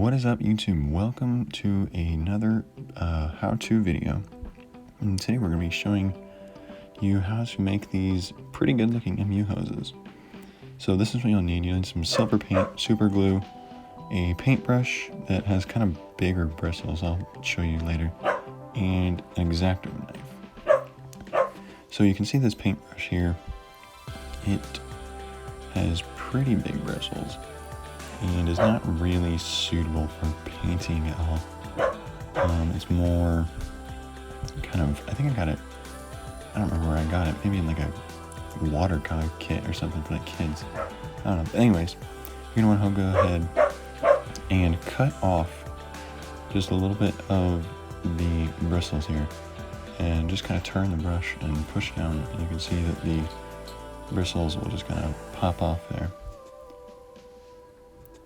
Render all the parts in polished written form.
What is up, YouTube? Welcome to another how-to video. And today we're going to be showing you how to make these pretty good looking MU hoses. So this is what you'll need. You'll need some silver paint, super glue, a paintbrush that has kind of bigger bristles, I'll show you later, and an X-Acto knife. So you can see this paintbrush here. It has pretty big bristles and is not really suitable for painting at all. It's more kind of, I think I got it, I don't remember where I got it, maybe in like a watercolor kit or something for like kids. I don't know. But anyways, you're gonna want to go ahead and cut off just a little bit of the bristles here and just kind of turn the brush and push down, and you can see that the bristles will just kind of pop off there.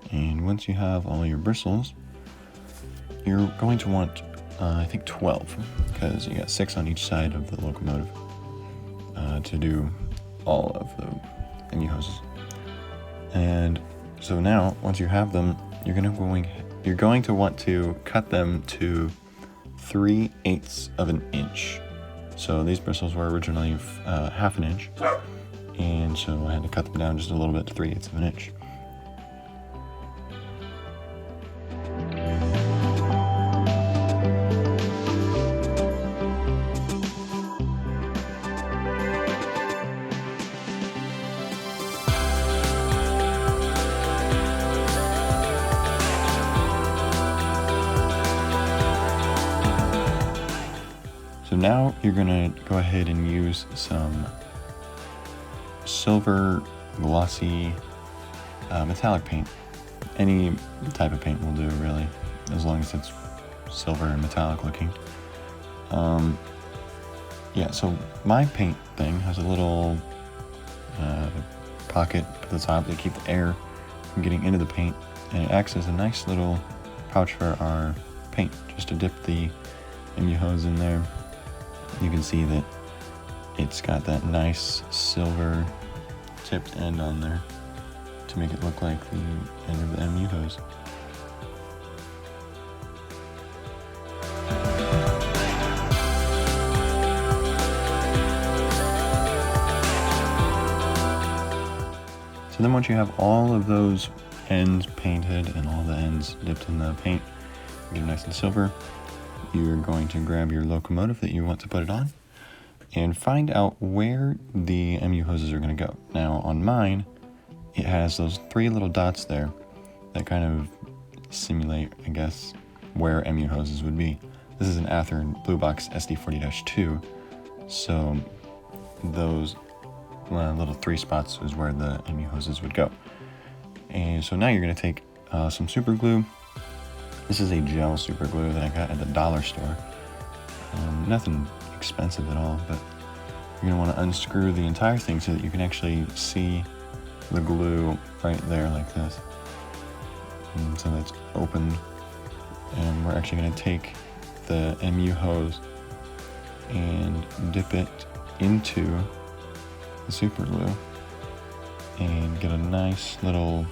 And once you have all your bristles, you're going to want, I think 12, because you got 6 on each side of the locomotive to do all of the MU hoses. And so now, once you have them, you're going to want to cut them to 3/8 of an inch. So these bristles were originally half an inch, and so I had to cut them down just a little bit to 3/8 of an inch. So now you're gonna go ahead and use some silver glossy metallic paint. Any type of paint will do, really, as long as it's silver and metallic looking. Yeah, so my paint thing has a little pocket at the top to keep the air from getting into the paint, and it acts as a nice little pouch for our paint, just to dip the MU hose in there. You can see that it's got that nice silver tipped end on there to make it look like the end of the MU hose. So then once you have all of those ends painted and all the ends dipped in the paint, get it nice and silver, you're going to grab your locomotive that you want to put it on and find out where the MU hoses are going to go. Now on mine, it has those 3 little dots there that kind of simulate, I guess, where MU hoses would be. This is an Athearn Blue Box SD40-2, so those little 3 spots is where the MU hoses would go. And so now you're going to take some super glue. This is a gel super glue that I got at the dollar store. Nothing expensive at all, but you're gonna want to unscrew the entire thing so that you can actually see the glue right there like this. And so that's open, and we're actually gonna take the MU hose and dip it into the super glue and get a nice little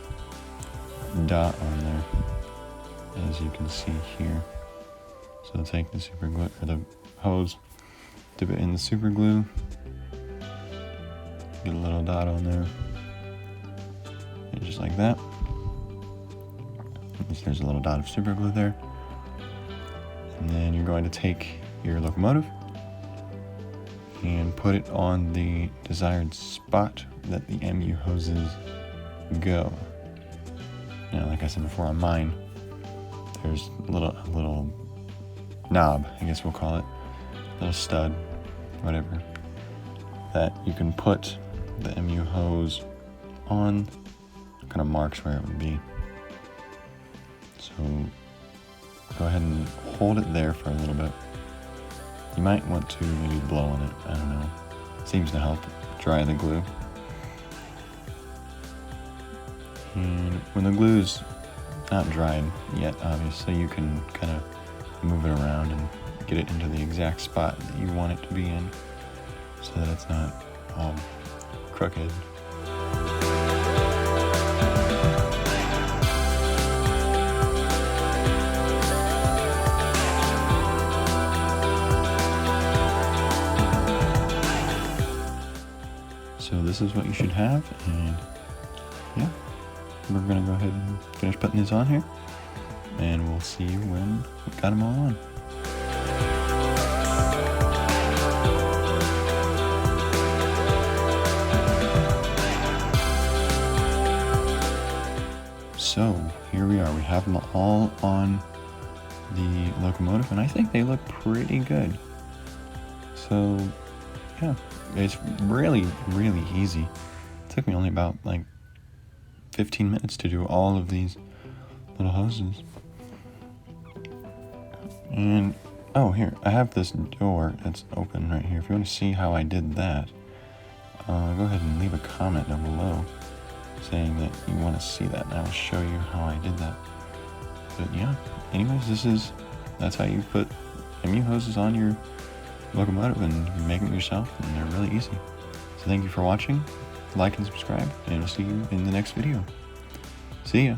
dot on there, as you can see here. So take the super glue, or the hose, dip it in the super glue, get a little dot on there, and just like that. There's a little dot of super glue there. And then you're going to take your locomotive and put it on the desired spot that the MU hoses go. Now, like I said before, on mine, there's a little knob, I guess we'll call it, little stud, whatever, that you can put the MU hose on. Kind of marks where it would be. So go ahead and hold it there for a little bit. You might want to maybe blow on it, I don't know. Seems to help dry the glue. And when the glue's not dried yet, obviously, you can kind of move it around and get it into the exact spot that you want it to be in, so that it's not all crooked. this is what you should have, and yeah, we're gonna go ahead and finish putting these on here, and we'll see you when we got them all on. So here we are, we have them all on the locomotive, and I think they look pretty good. So yeah, it's really easy. It took me only about like 15 minutes to do all of these little hoses. And oh, here, I have this door that's open right here. If you want to see how I did that, go ahead and leave a comment down below saying that you want to see that, and I will show you how I did that. But yeah, anyways, that's how you put MU hoses on your locomotive, and you make them yourself, and they're really easy. So thank you for watching, like and subscribe, and I'll see you in the next video. See ya.